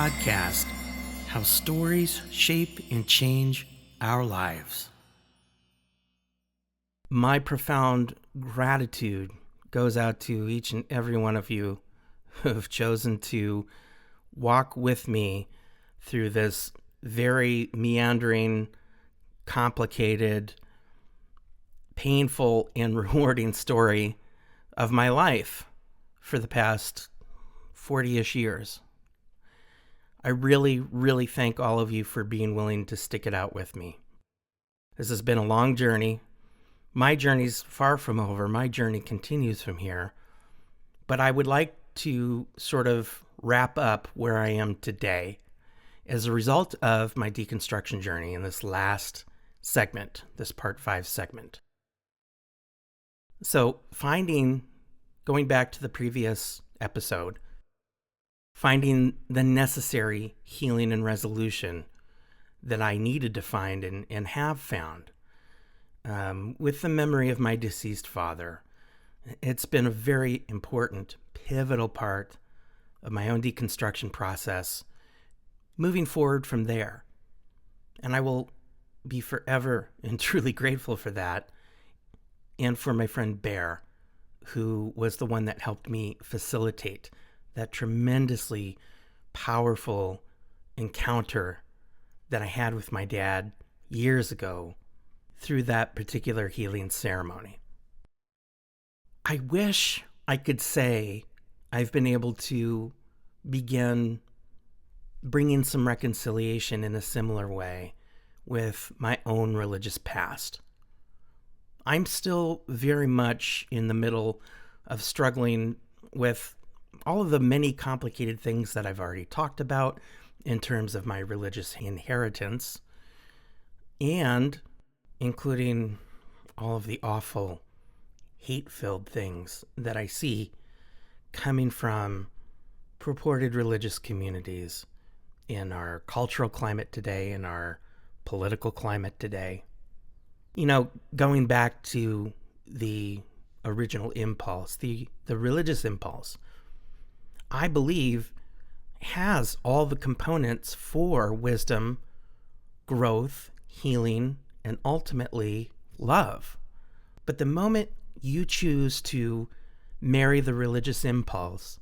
podcast, How Stories Shape and Change Our Lives. My profound gratitude goes out to each and every one of you who have chosen to walk with me through this very meandering, complicated, painful, and rewarding story of my life for the past 40-ish years. I really, really thank all of you for being willing to stick it out with me. This has been a long journey. My journey's far from over. My journey continues from here. But I would like to sort of wrap up where I am today as a result of my deconstruction journey in this last segment, this part 5 segment. So going back to the previous episode, finding the necessary healing and resolution that I needed to find and have found with the memory of my deceased father. It's been a very important, pivotal part of my own deconstruction process, moving forward from there. And I will be forever and truly grateful for that, and for my friend Bear, who was the one that helped me facilitate that tremendously powerful encounter that I had with my dad years ago through that particular healing ceremony. I wish I could say I've been able to begin bringing some reconciliation in a similar way with my own religious past. I'm still very much in the middle of struggling with all of the many complicated things that I've already talked about in terms of my religious inheritance, and including all of the awful, hate-filled things that I see coming from purported religious communities in our cultural climate today, in our political climate today. You know, going back to the original impulse, the religious impulse, I believe has all the components for wisdom, growth, healing, and ultimately love. But the moment you choose to marry the religious impulse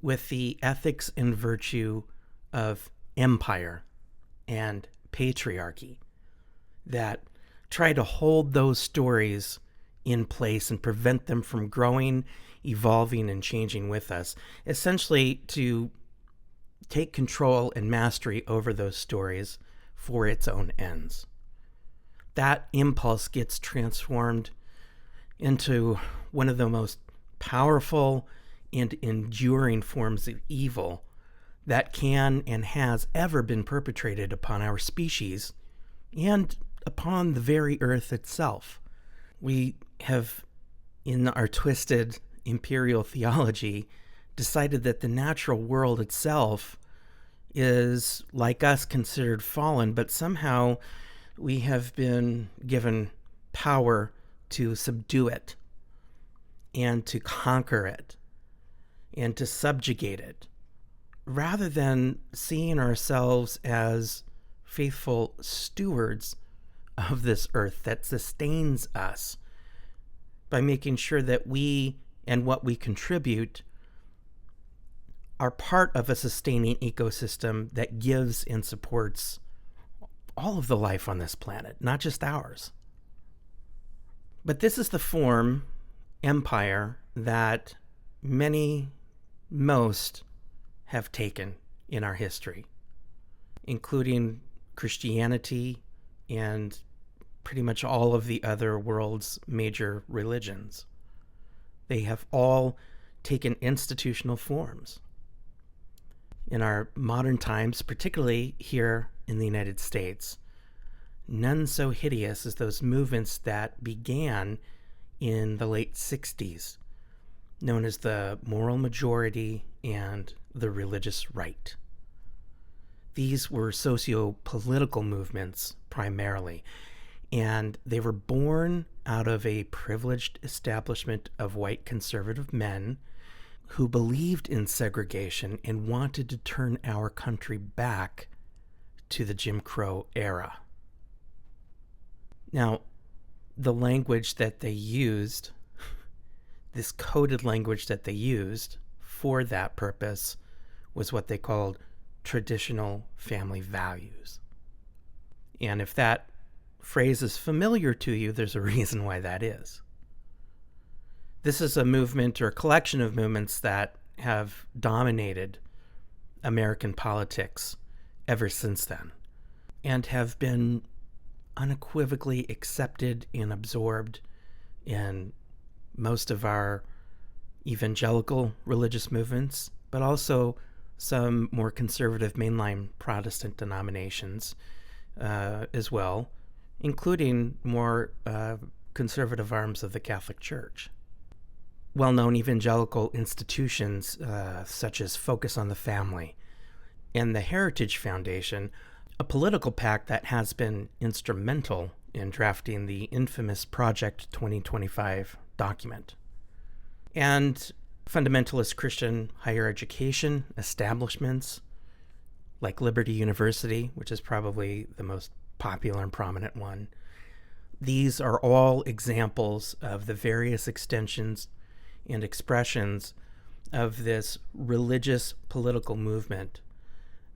with the ethics and virtue of empire and patriarchy that try to hold those stories in place and prevent them from growing, evolving, and changing with us, essentially to take control and mastery over those stories for its own ends. That impulse gets transformed into one of the most powerful and enduring forms of evil that can and has ever been perpetrated upon our species and upon the very earth itself. We have, in our twisted imperial theology, decided that the natural world itself is, like us, considered fallen, but somehow we have been given power to subdue it and to conquer it and to subjugate it, rather than seeing ourselves as faithful stewards of this earth that sustains us by making sure that we and what we contribute are part of a sustaining ecosystem that gives and supports all of the life on this planet, not just ours. But this is the form, empire, that most have taken in our history, including Christianity and pretty much all of the other world's major religions. They have all taken institutional forms. In our modern times, particularly here in the United States, none so hideous as those movements that began in the late 60s, known as the moral majority and the religious right. These were socio-political movements primarily, and they were born out of a privileged establishment of white conservative men who believed in segregation and wanted to turn our country back to the Jim Crow era. Now, the language that they used, this coded language that they used for that purpose, was what they called traditional family values. And if that phrase is familiar to you, there's a reason why that is. This is a movement or a collection of movements that have dominated American politics ever since then and have been unequivocally accepted and absorbed in most of our evangelical religious movements, but also some more conservative mainline Protestant denominations as well, including more conservative arms of the Catholic Church. Well-known evangelical institutions such as Focus on the Family and the Heritage Foundation, a political PAC that has been instrumental in drafting the infamous Project 2025 document. And fundamentalist Christian higher education establishments like Liberty University, which is probably the most popular and prominent one. These are all examples of the various extensions and expressions of this religious political movement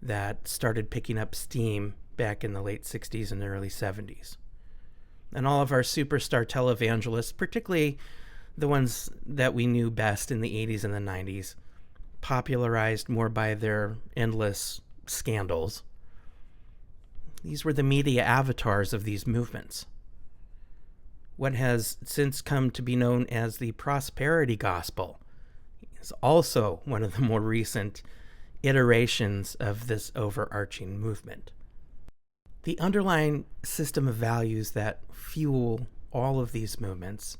that started picking up steam back in the late 60s and early 70s. And all of our superstar televangelists, particularly the ones that we knew best in the 80s and the 90s, popularized more by their endless scandals. These were the media avatars of these movements. What has since come to be known as the prosperity gospel is also one of the more recent iterations of this overarching movement. The underlying system of values that fuel all of these movements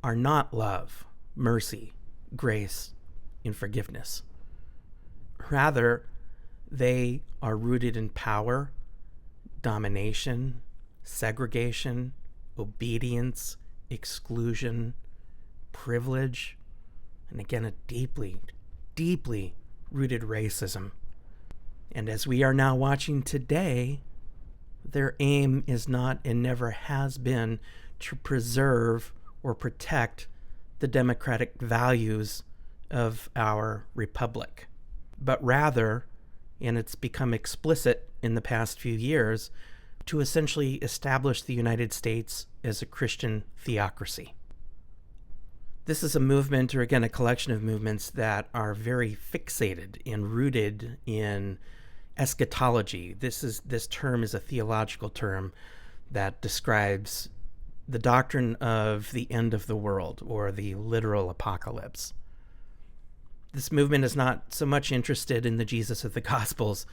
are not love, mercy, grace, and forgiveness. Rather, they are rooted in power, domination, segregation, obedience, exclusion, privilege, and again, a deeply, deeply rooted racism. And as we are now watching today, their aim is not and never has been to preserve or protect the democratic values of our republic, but rather, and it's become explicit in the past few years, to essentially establish the United States as a Christian theocracy. This is a movement, or again, a collection of movements that are very fixated and rooted in eschatology. This term is a theological term that describes the doctrine of the end of the world, or the literal apocalypse. This movement is not so much interested in the Jesus of the Gospels,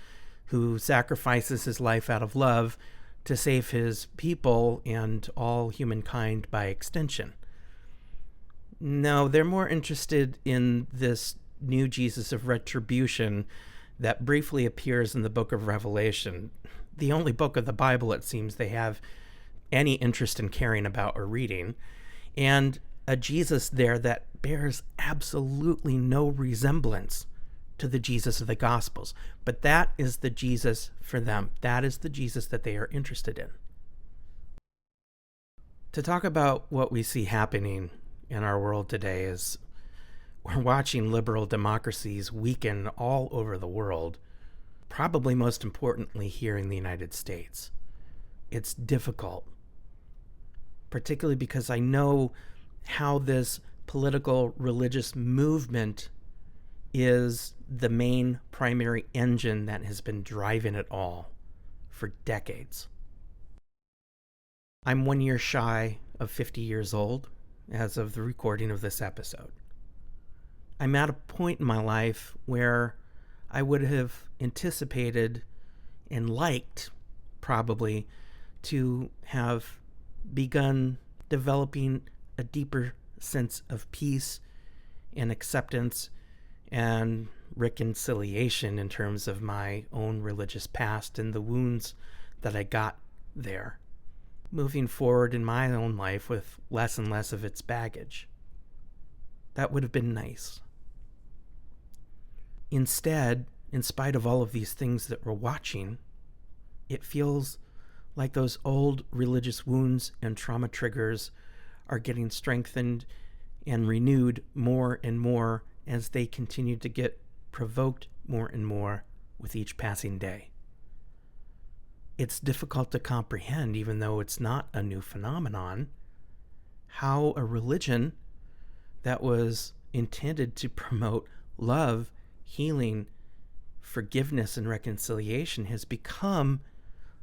who sacrifices his life out of love to save his people and all humankind by extension. No, they're more interested in this new Jesus of retribution that briefly appears in the book of Revelation, the only book of the Bible, it seems, they have any interest in caring about or reading, and a Jesus there that bears absolutely no resemblance to the Jesus of the Gospels. But that is the Jesus for them. That is the Jesus that they are interested in. To talk about what we see happening in our world today is we're watching liberal democracies weaken all over the world, probably most importantly here in the United States. It's difficult, particularly because I know how this political religious movement is the main primary engine that has been driving it all for decades. I'm 1 year shy of 50 years old as of the recording of this episode. I'm at a point in my life where I would have anticipated and liked probably to have begun developing a deeper sense of peace and acceptance and reconciliation in terms of my own religious past and the wounds that I got there, moving forward in my own life with less and less of its baggage. That would have been nice. Instead, in spite of all of these things that we're watching, it feels like those old religious wounds and trauma triggers are getting strengthened and renewed more and more as they continue to get provoked more and more with each passing day. It's difficult to comprehend, even though it's not a new phenomenon, how a religion that was intended to promote love, healing, forgiveness, and reconciliation has become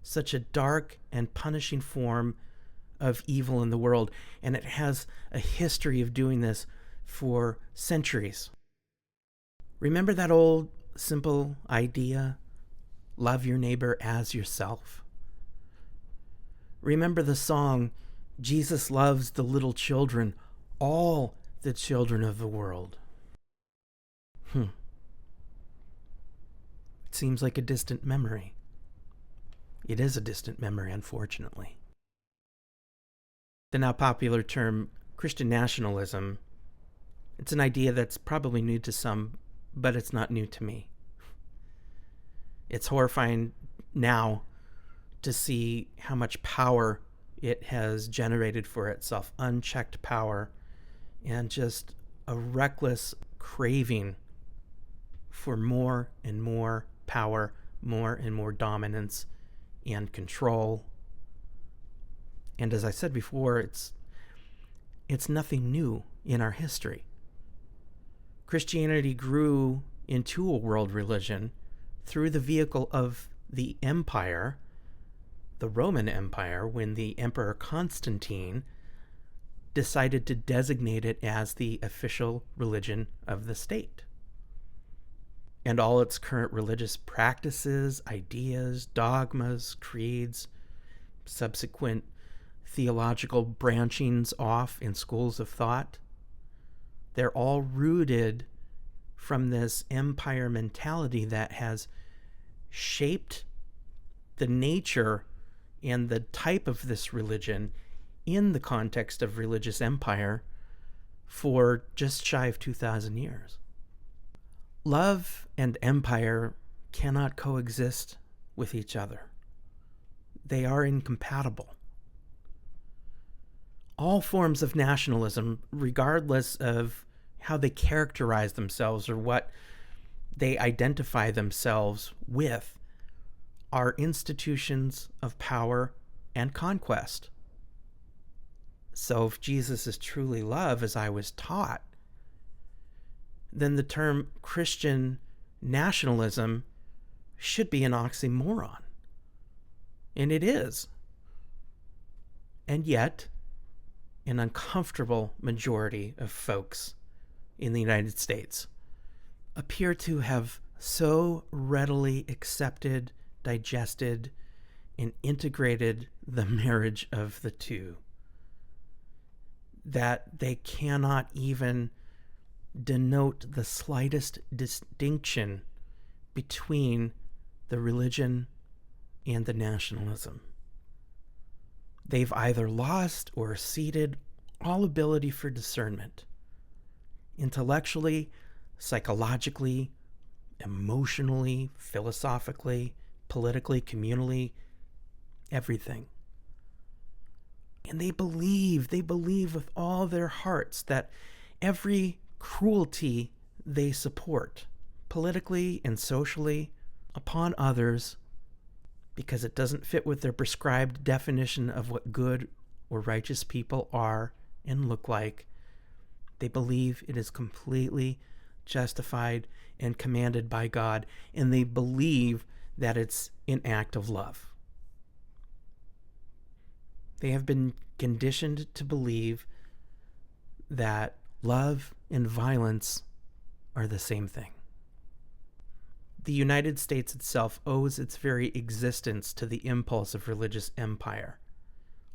such a dark and punishing form of evil in the world. And it has a history of doing this for centuries. Remember that old simple idea? Love your neighbor as yourself. Remember the song, Jesus loves the little children, all the children of the world. It seems like a distant memory. It is a distant memory, unfortunately. The now popular term Christian nationalism, it's an idea that's probably new to some, but it's not new to me. It's horrifying now to see how much power it has generated for itself, unchecked power, and just a reckless craving for more and more power, more and more dominance and control. And as I said before, it's nothing new in our history. Christianity grew into a world religion through the vehicle of the empire, the Roman Empire, when the Emperor Constantine decided to designate it as the official religion of the state. And all its current religious practices, ideas, dogmas, creeds, subsequent theological branchings off in schools of thought, they're all rooted from this empire mentality that has shaped the nature and the type of this religion in the context of religious empire for just shy of 2,000 years. Love and empire cannot coexist with each other. They are incompatible. All forms of nationalism, regardless of how they characterize themselves or what they identify themselves with, are institutions of power and conquest. So if Jesus is truly love, as I was taught, then the term Christian nationalism should be an oxymoron. And it is. And yet, an uncomfortable majority of folks in the United States appear to have so readily accepted, digested, and integrated the marriage of the two that they cannot even denote the slightest distinction between the religion and the nationalism. They've either lost or ceded all ability for discernment, intellectually, psychologically, emotionally, philosophically, politically, communally, everything. And they believe with all their hearts that every cruelty they support, politically and socially, upon others, because it doesn't fit with their prescribed definition of what good or righteous people are and look like, they believe it is completely justified and commanded by God, and they believe that it's an act of love. They have been conditioned to believe that love and violence are the same thing. The United States itself owes its very existence to the impulse of religious empire.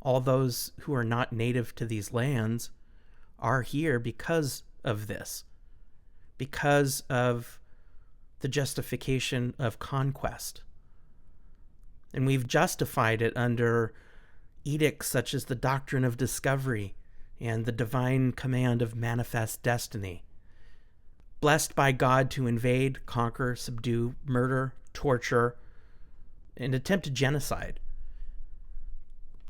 All those who are not native to these lands are here because of this, because of the justification of conquest. And we've justified it under edicts such as the doctrine of discovery and the divine command of manifest destiny. blessed by God to invade, conquer, subdue, murder, torture, and attempted genocide,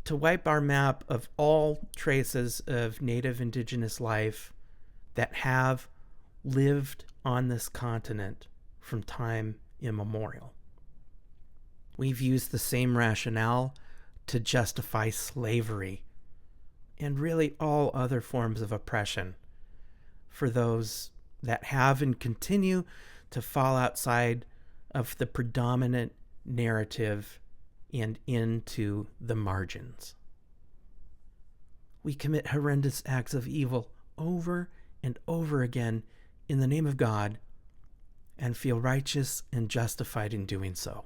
to wipe our map of all traces of native indigenous life that have lived on this continent from time immemorial. We've used the same rationale to justify slavery and really all other forms of oppression for those that have and continue to fall outside of the predominant narrative and into the margins. We commit horrendous acts of evil over and over again in the name of God and feel righteous and justified in doing so.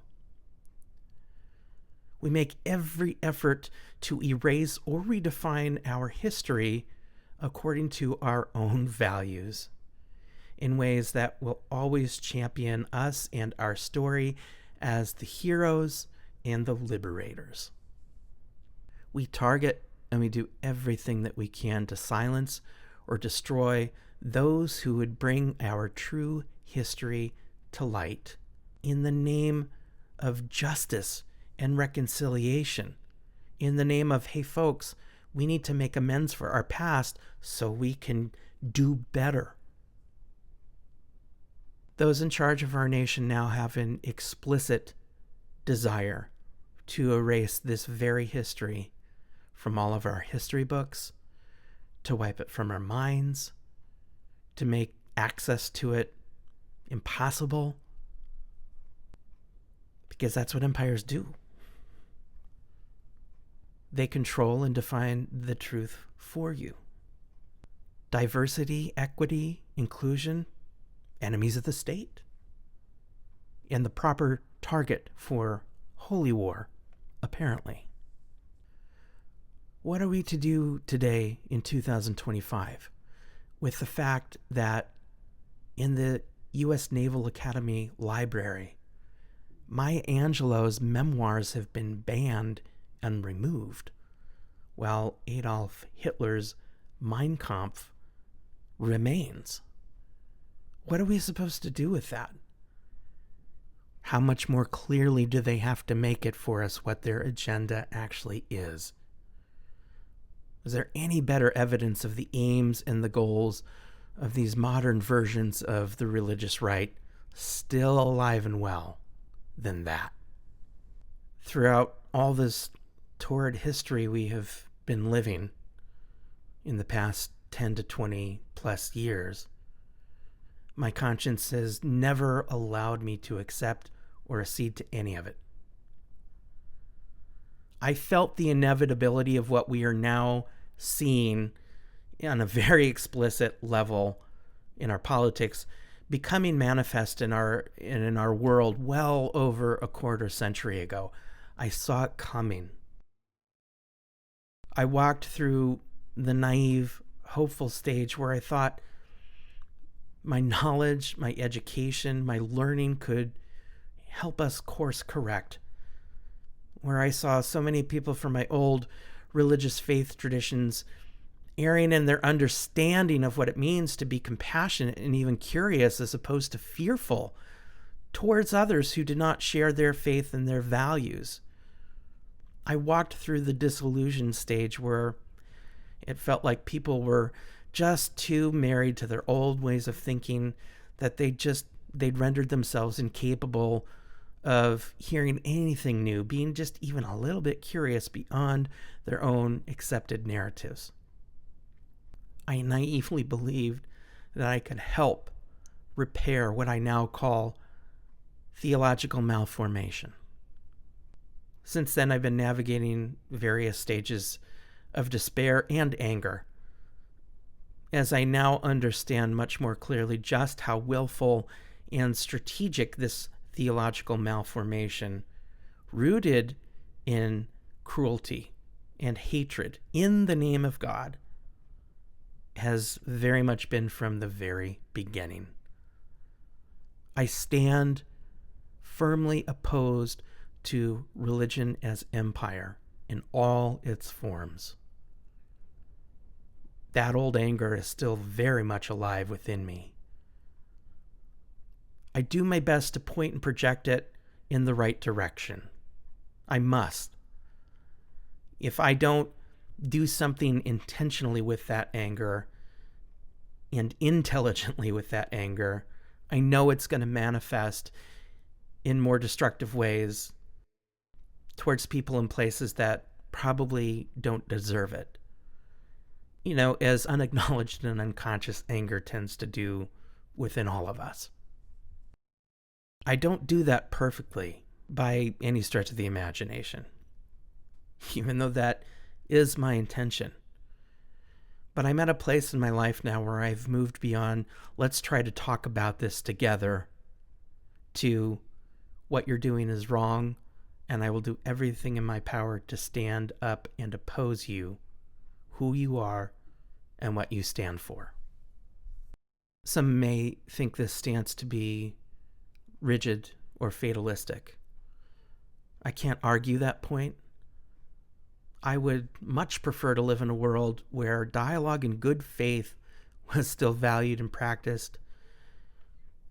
We make every effort to erase or redefine our history according to our own values in ways that will always champion us and our story as the heroes and the liberators. We target and we do everything that we can to silence or destroy those who would bring our true history to light in the name of justice and reconciliation, in the name of, hey folks, we need to make amends for our past so we can do better. Those in charge of our nation now have an explicit desire to erase this very history from all of our history books, to wipe it from our minds, to make access to it impossible, because that's what empires do. They control and define the truth for you. Diversity, equity, inclusion, enemies of the state, and the proper target for holy war, apparently. What are we to do today in 2025 with the fact that in the U.S. Naval Academy Library, Maya Angelou's memoirs have been banned and removed, while Adolf Hitler's Mein Kampf remains? What are we supposed to do with that? How much more clearly do they have to make it for us what their agenda actually is? Is there any better evidence of the aims and the goals of these modern versions of the religious right still alive and well than that? Throughout all this torrid history we have been living in the past 10 to 20 plus years, my conscience has never allowed me to accept or accede to any of it. I felt the inevitability of what we are now seeing on a very explicit level in our politics becoming manifest in our world well over a quarter century ago. I saw it coming. I walked through the naive, hopeful stage where I thought my knowledge, my education, my learning could help us course correct. Where I saw so many people from my old religious faith traditions erring in their understanding of what it means to be compassionate and even curious as opposed to fearful towards others who did not share their faith and their values. I walked through the disillusion stage where it felt like people were just too married to their old ways of thinking that they'd rendered themselves incapable of hearing anything new, being just even a little bit curious beyond their own accepted narratives. I naively believed that I could help repair what I now call theological malformation. Since then, I've been navigating various stages of despair and anger, as I now understand much more clearly just how willful and strategic this theological malformation, rooted in cruelty and hatred in the name of God, has very much been from the very beginning. I stand firmly opposed to religion as empire in all its forms. That old anger is still very much alive within me. I do my best to point and project it in the right direction. I must. If I don't do something intentionally with that anger and intelligently with that anger, I know it's going to manifest in more destructive ways towards people and places that probably don't deserve it. As unacknowledged and unconscious anger tends to do within all of us. I don't do that perfectly by any stretch of the imagination, even though that is my intention. But I'm at a place in my life now where I've moved beyond, let's try to talk about this together, to what you're doing is wrong, and I will do everything in my power to stand up and oppose you, who you are, and what you stand for. Some may think this stance to be rigid or fatalistic. I can't argue that point. I would much prefer to live in a world where dialogue in good faith was still valued and practiced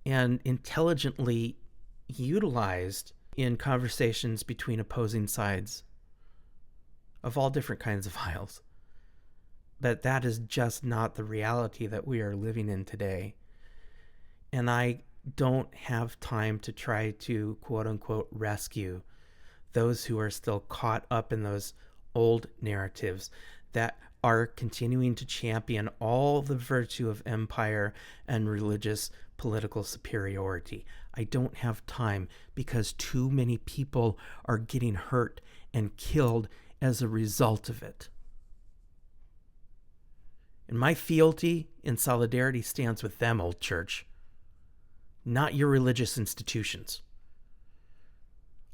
and intelligently utilized in conversations between opposing sides of all different kinds of aisles. But that is just not the reality that we are living in today. And I don't have time to try to, quote unquote, rescue those who are still caught up in those old narratives that are continuing to champion all the virtue of empire and religious political superiority. I don't have time because too many people are getting hurt and killed as a result of it. And my fealty and solidarity stands with them, old church, not your religious institutions.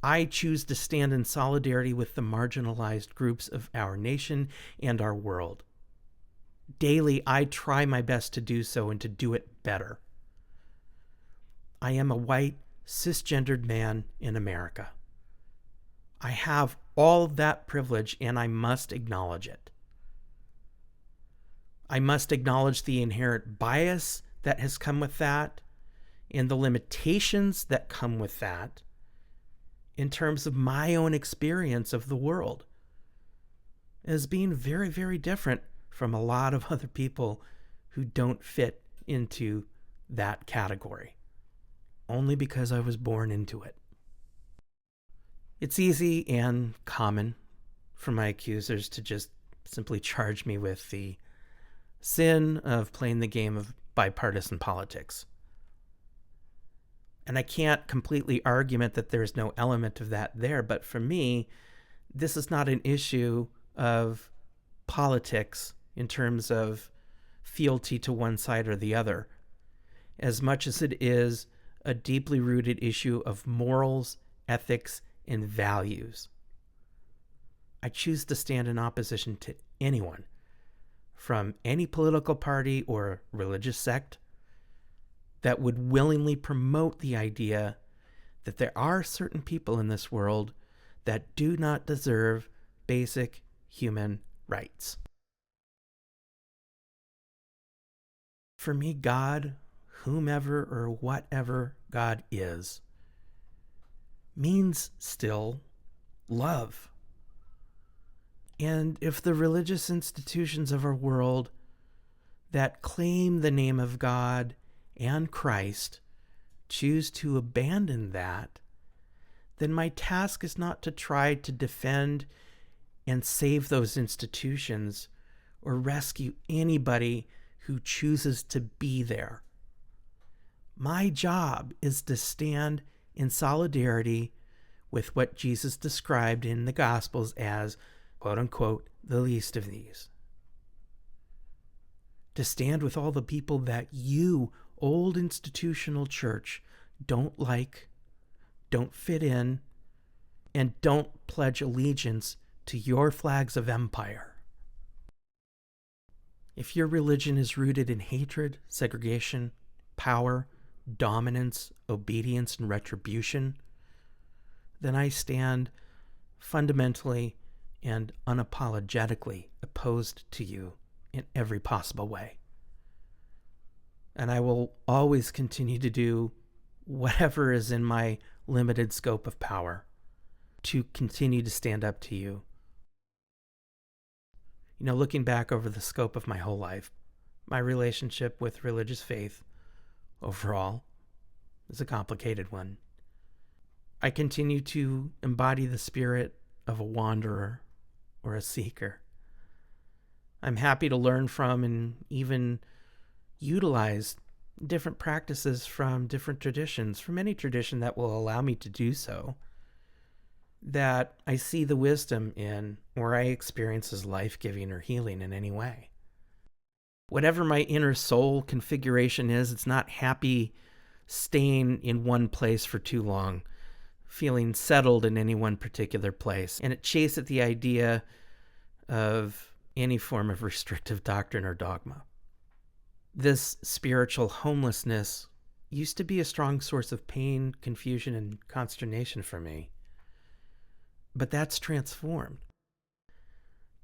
I choose to stand in solidarity with the marginalized groups of our nation and our world. Daily, I try my best to do so and to do it better. I am a white, cisgendered man in America. I have all of that privilege, and I must acknowledge it. I must acknowledge the inherent bias that has come with that and the limitations that come with that in terms of my own experience of the world as being very, very different from a lot of other people who don't fit into that category, only because I was born into it. It's easy and common for my accusers to just simply charge me with the sin of playing the game of bipartisan politics. And I can't completely argument that there's no element of that there, but for me, this is not an issue of politics in terms of fealty to one side or the other, as much as it is a deeply rooted issue of morals, ethics, and values. I choose to stand in opposition to anyone from any political party or religious sect that would willingly promote the idea that there are certain people in this world that do not deserve basic human rights. For me, God, whomever or whatever God is, means still love. And if the religious institutions of our world that claim the name of God and Christ choose to abandon that, then my task is not to try to defend and save those institutions or rescue anybody who chooses to be there. My job is to stand in solidarity with what Jesus described in the Gospels as, quote unquote, the least of these. To stand with all the people that you, old institutional church, don't like, don't fit in, and don't pledge allegiance to your flags of empire. If your religion is rooted in hatred, segregation, power, dominance, obedience, and retribution, then I stand fundamentally and unapologetically opposed to you in every possible way. And I will always continue to do whatever is in my limited scope of power to continue to stand up to you. Looking back over the scope of my whole life, my relationship with religious faith overall is a complicated one. I continue to embody the spirit of a wanderer or a seeker. I'm happy to learn from and even utilize different practices from different traditions, from any tradition that will allow me to do so, that I see the wisdom in or I experience as life-giving or healing in any way. Whatever my inner soul configuration is, it's not happy staying in one place for too long, feeling settled in any one particular place, and it chases at the idea of any form of restrictive doctrine or dogma. This spiritual homelessness used to be a strong source of pain, confusion, and consternation for me. But that's transformed.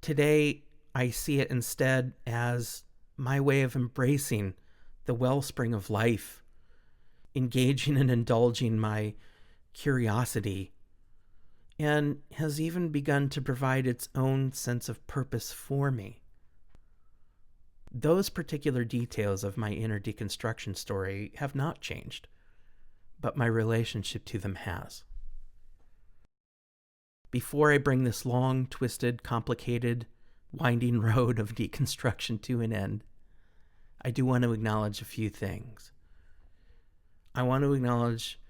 Today, I see it instead as my way of embracing the wellspring of life, engaging and indulging my curiosity, and has even begun to provide its own sense of purpose for me. Those particular details of my inner deconstruction story have not changed, but my relationship to them has. Before I bring this long, twisted, complicated, winding road of deconstruction to an end, I do want to acknowledge a few things. I want to acknowledge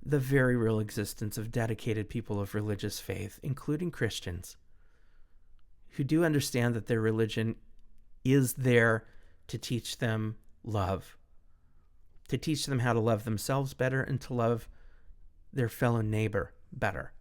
the very real existence of dedicated people of religious faith, including Christians, who do understand that their religion is there to teach them love, to teach them how to love themselves better and to love their fellow neighbor better.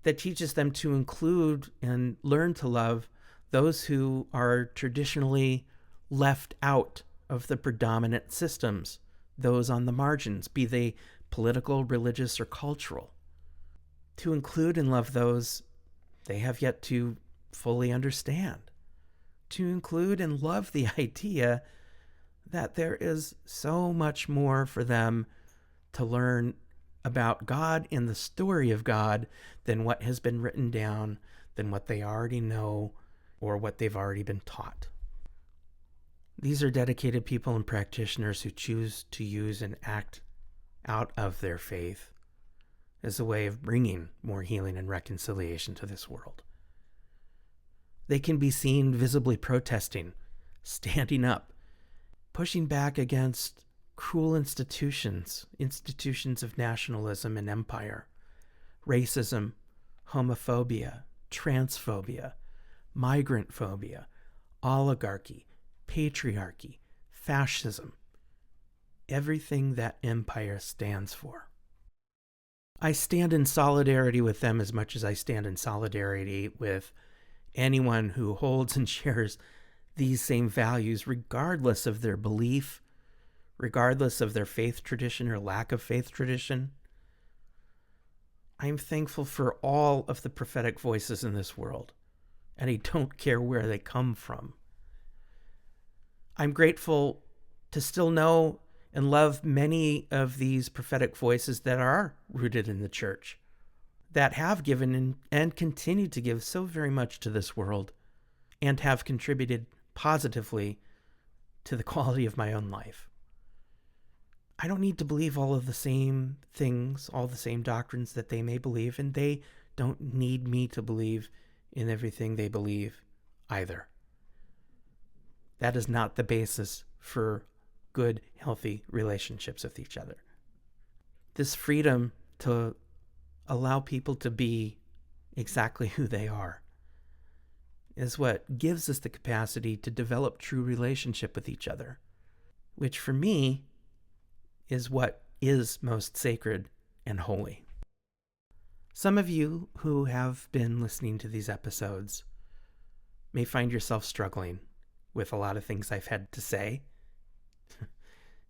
That teaches them to include and learn to love those who are traditionally left out of the predominant systems, those on the margins, be they political, religious, or cultural. To include and love those they have yet to fully understand. To include and love the idea that there is so much more for them to learn about God and the story of God than what has been written down, than what they already know, or what they've already been taught. These are dedicated people and practitioners who choose to use and act out of their faith as a way of bringing more healing and reconciliation to this world. They can be seen visibly protesting, standing up, pushing back against cruel institutions of nationalism and empire, racism, homophobia, transphobia, migrant phobia, oligarchy, patriarchy, fascism, everything that empire stands for. I stand in solidarity with them as much as I stand in solidarity with anyone who holds and shares these same values, regardless of their belief, regardless of their faith tradition or lack of faith tradition. I am thankful for all of the prophetic voices in this world, and I don't care where they come from. I'm grateful to still know and love many of these prophetic voices that are rooted in the church, that have given and continue to give so very much to this world, and have contributed positively to the quality of my own life. I don't need to believe all of the same things, all the same doctrines that they may believe, and they don't need me to believe in everything they believe either. That is not the basis for good, healthy relationships with each other. This freedom to allow people to be exactly who they are is what gives us the capacity to develop true relationship with each other, which for me is what is most sacred and holy. Some of you who have been listening to these episodes may find yourself struggling with a lot of things I've had to say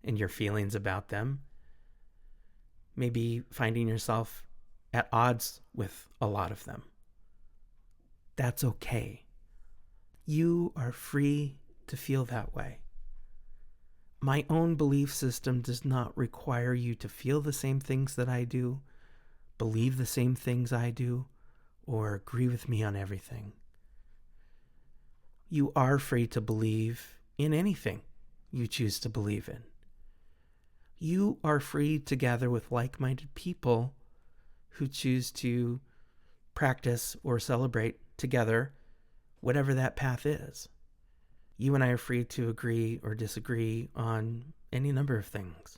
and your feelings about them. Maybe finding yourself at odds with a lot of them. That's okay. You are free to feel that way. my own belief system does not require you to feel the same things that I do, believe the same things I do, or agree with me on everything. You are free to believe in anything you choose to believe in. You are free to gather with like-minded people who choose to practice or celebrate together whatever that path is. You and I are free to agree or disagree on any number of things.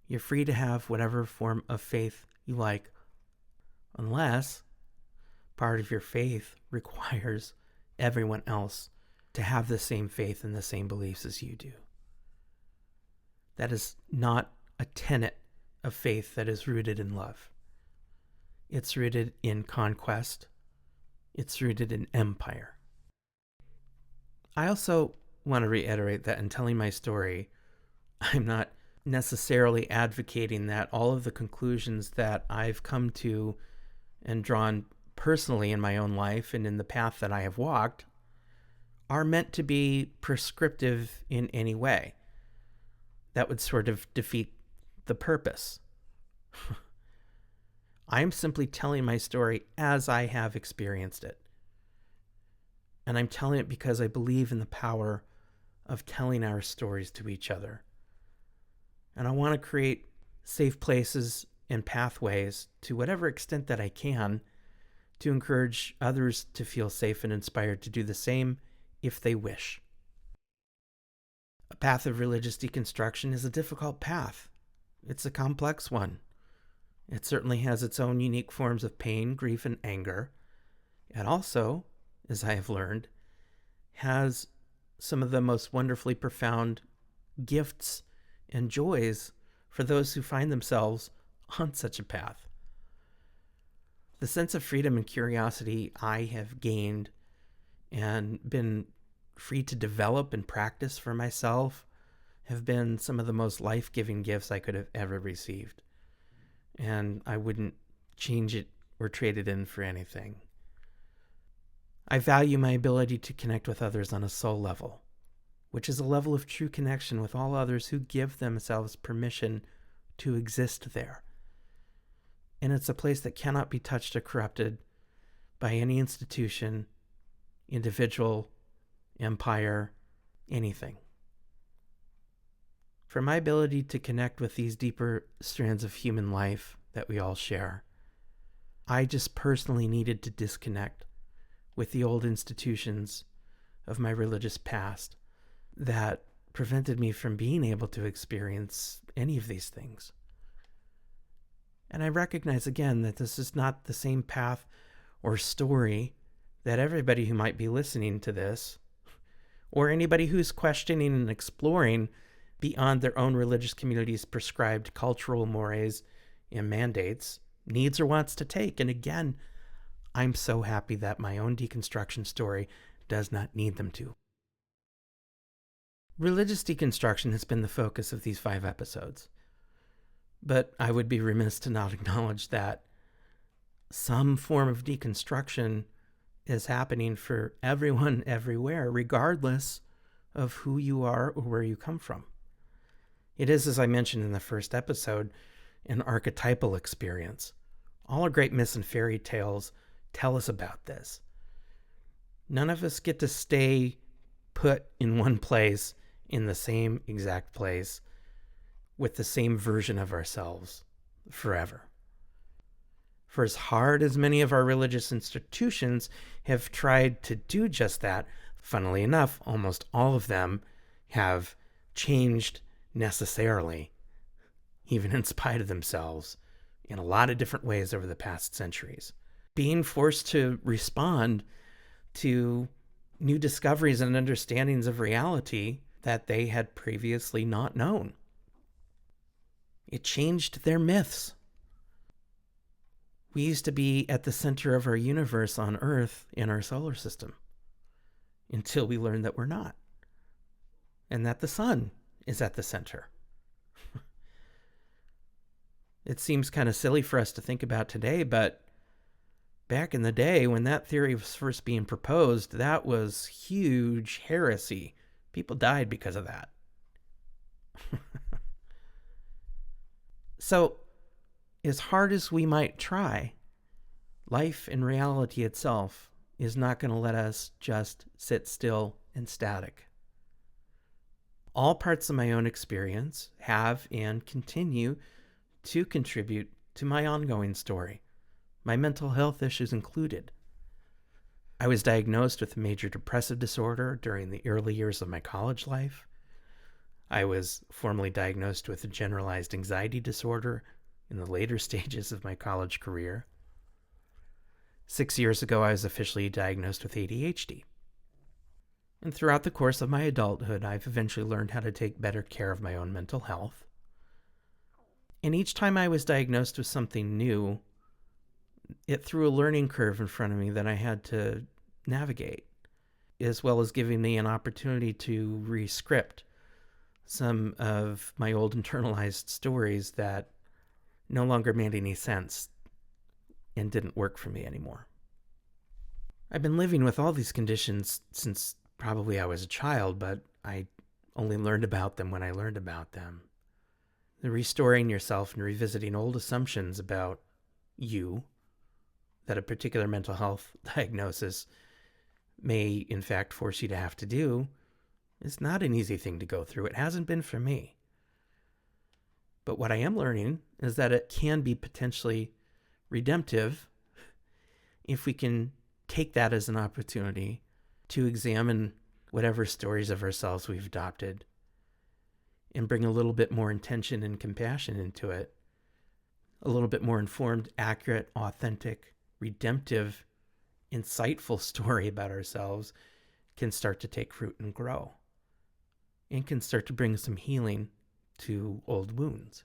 You're free to have whatever form of faith you like, unless part of your faith requires everyone else to have the same faith and the same beliefs as you do. That is not a tenet of faith that is rooted in love. It's rooted in conquest. It's rooted in empire. I also want to reiterate that in telling my story, I'm not necessarily advocating that all of the conclusions that I've come to and drawn personally in my own life and in the path that I have walked are meant to be prescriptive in any way. That would sort of defeat the purpose. I'm simply telling my story as I have experienced it. And I'm telling it because I believe in the power of telling our stories to each other. And I want to create safe places and pathways to whatever extent that I can to encourage others to feel safe and inspired to do the same if they wish. A path of religious deconstruction is a difficult path. It's a complex one. It certainly has its own unique forms of pain, grief, and anger. It also, as I have learned, has some of the most wonderfully profound gifts and joys for those who find themselves on such a path. The sense of freedom and curiosity I have gained and been free to develop and practice for myself have been some of the most life-giving gifts I could have ever received. And I wouldn't change it or trade it in for anything. I value my ability to connect with others on a soul level, which is a level of true connection with all others who give themselves permission to exist there. And it's a place that cannot be touched or corrupted by any institution, individual, empire, anything. For my ability to connect with these deeper strands of human life that we all share, I just personally needed to disconnect with the old institutions of my religious past that prevented me from being able to experience any of these things. And I recognize again that this is not the same path or story that everybody who might be listening to this, or anybody who's questioning and exploring beyond their own religious community's prescribed cultural mores and mandates, needs or wants to take. And again, I'm so happy that my own deconstruction story does not need them to. Religious deconstruction has been the focus of these 5 episodes. But I would be remiss to not acknowledge that some form of deconstruction is happening for everyone everywhere, regardless of who you are or where you come from. It is, as I mentioned in the first episode, an archetypal experience. All our great myths and fairy tales tell us about this. None of us get to stay put in one place, in the same exact place, with the same version of ourselves forever. For as hard as many of our religious institutions have tried to do just that, funnily enough, almost all of them have changed necessarily, even in spite of themselves, in a lot of different ways over the past centuries. Being forced to respond to new discoveries and understandings of reality that they had previously not known. It changed their myths. We used to be at the center of our universe on Earth in our solar system until we learned that we're not, and that the sun is at the center. It seems kind of silly for us to think about today, but back in the day when that theory was first being proposed, that was huge heresy. People died because of that. So, as hard as we might try, life and reality itself is not going to let us just sit still and static. All parts of my own experience have and continue to contribute to my ongoing story, my mental health issues included. I was diagnosed with a major depressive disorder during the early years of my college life. I was formally diagnosed with a generalized anxiety disorder in the later stages of my college career. 6 years ago, I was officially diagnosed with ADHD. And throughout the course of my adulthood, I've eventually learned how to take better care of my own mental health. And each time I was diagnosed with something new, it threw a learning curve in front of me that I had to navigate, as well as giving me an opportunity to re-script some of my old internalized stories that no longer made any sense and didn't work for me anymore. I've been living with all these conditions since probably I was a child, but I only learned about them when I learned about them. The restoring yourself and revisiting old assumptions about you that a particular mental health diagnosis may in fact force you to have to do is not an easy thing to go through. It hasn't been for me. But what I am learning is that it can be potentially redemptive if we can take that as an opportunity to examine whatever stories of ourselves we've adopted and bring a little bit more intention and compassion into it. A little bit more informed, accurate, authentic, redemptive, insightful story about ourselves can start to take root and grow, and can start to bring some healing to old wounds.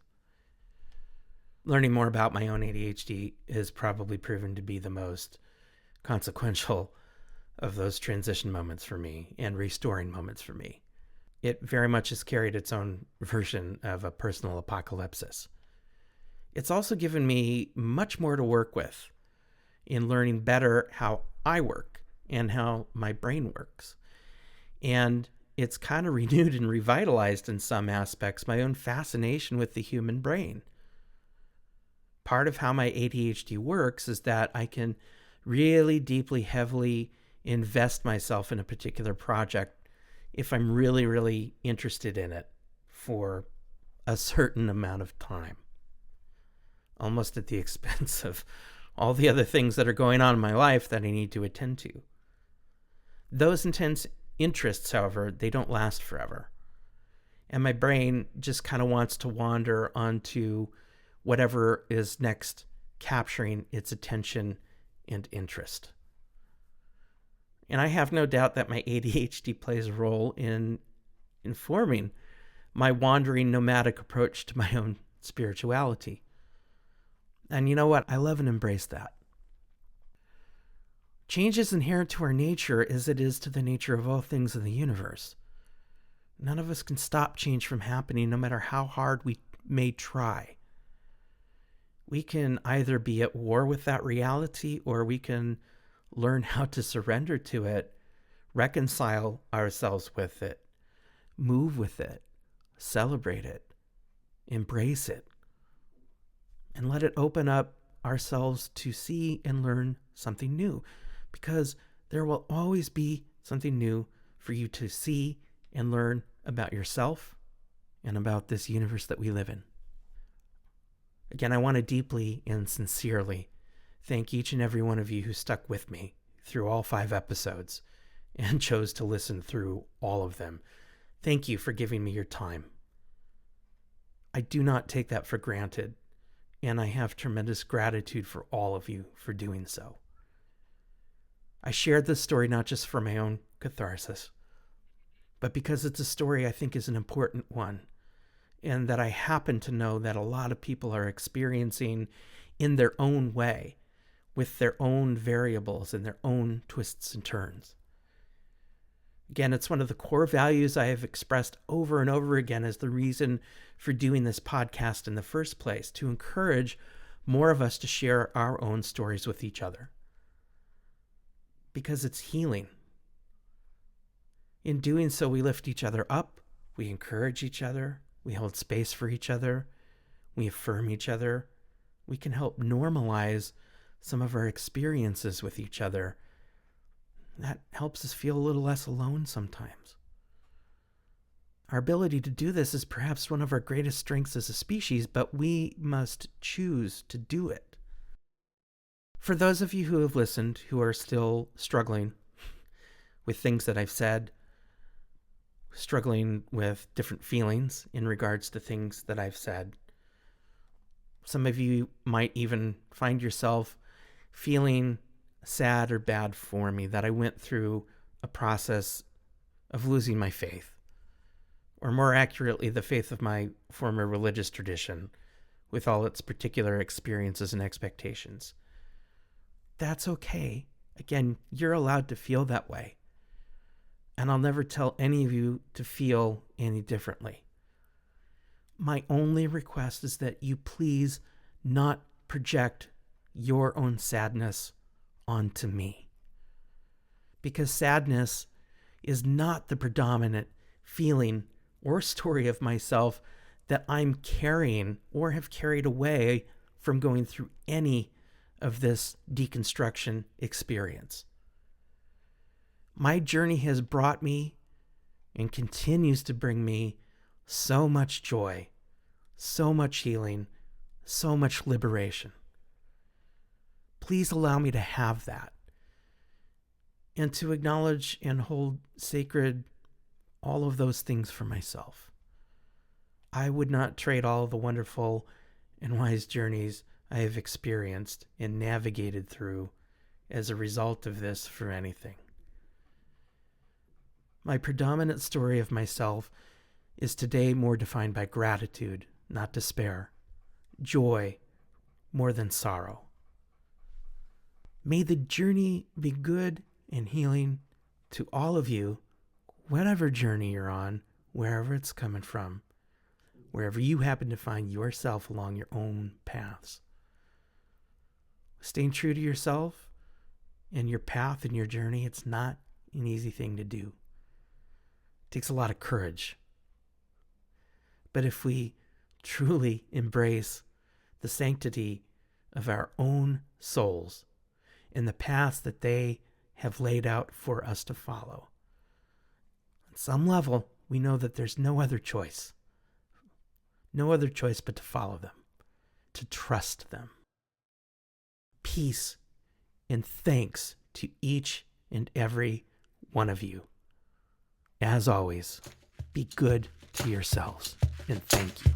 Learning more about my own ADHD has probably proven to be the most consequential of those transition moments for me and restoring moments for me. It very much has carried its own version of a personal apocalypse. It's also given me much more to work with in learning better how I work and how my brain works. And it's kind of renewed and revitalized in some aspects my own fascination with the human brain. Part of how my ADHD works is that I can really deeply, heavily invest myself in a particular project if I'm really, really interested in it for a certain amount of time, almost at the expense of all the other things that are going on in my life that I need to attend to. Those intense interests, however, they don't last forever. And my brain just kind of wants to wander onto whatever is next capturing its attention and interest. And I have no doubt that my ADHD plays a role in informing my wandering nomadic approach to my own spirituality. And you know what? I love and embrace that. Change is inherent to our nature as it is to the nature of all things in the universe. None of us can stop change from happening, no matter how hard we may try. We can either be at war with that reality, or we can learn how to surrender to it, reconcile ourselves with it, move with it, celebrate it, embrace it, and let it open up ourselves to see and learn something new. Because there will always be something new for you to see and learn about yourself and about this universe that we live in. Again, I want to deeply and sincerely thank each and every one of you who stuck with me through all 5 episodes and chose to listen through all of them. Thank you for giving me your time. I do not take that for granted, and I have tremendous gratitude for all of you for doing so. I shared this story not just for my own catharsis, but because it's a story I think is an important one, and that I happen to know that a lot of people are experiencing in their own way, with their own variables and their own twists and turns. Again, it's one of the core values I have expressed over and over again as the reason for doing this podcast in the first place, to encourage more of us to share our own stories with each other. Because it's healing. In doing so, we lift each other up, we encourage each other, We hold space for each other. We affirm each other. We can help normalize some of our experiences with each other. That helps us feel a little less alone sometimes. Our ability to do this is perhaps one of our greatest strengths as a species, but we must choose to do it. For those of you who have listened, who are still struggling with things that I've said, struggling with different feelings in regards to things that I've said, some of you might even find yourself feeling sad or bad for me that I went through a process of losing my faith, or more accurately, the faith of my former religious tradition, with all its particular experiences and expectations. That's okay. Again, you're allowed to feel that way. And I'll never tell any of you to feel any differently. My only request is that you please not project your own sadness onto me. Because sadness is not the predominant feeling or story of myself that I'm carrying or have carried away from going through any of this deconstruction experience. My journey has brought me and continues to bring me so much joy, so much healing, so much liberation. Please allow me to have that and to acknowledge and hold sacred all of those things for myself. I would not trade all the wonderful and wise journeys I have experienced and navigated through as a result of this for anything. My predominant story of myself is today more defined by gratitude, not despair, joy more than sorrow. May the journey be good and healing to all of you, whatever journey you're on, wherever it's coming from, wherever you happen to find yourself along your own paths. Staying true to yourself and your path and your journey, it's not an easy thing to do. It takes a lot of courage. But if we truly embrace the sanctity of our own souls and the paths that they have laid out for us to follow, on some level, we know that there's no other choice. No other choice but to follow them, to trust them. Peace and thanks to each and every one of you. As always, be good to yourselves, and thank you.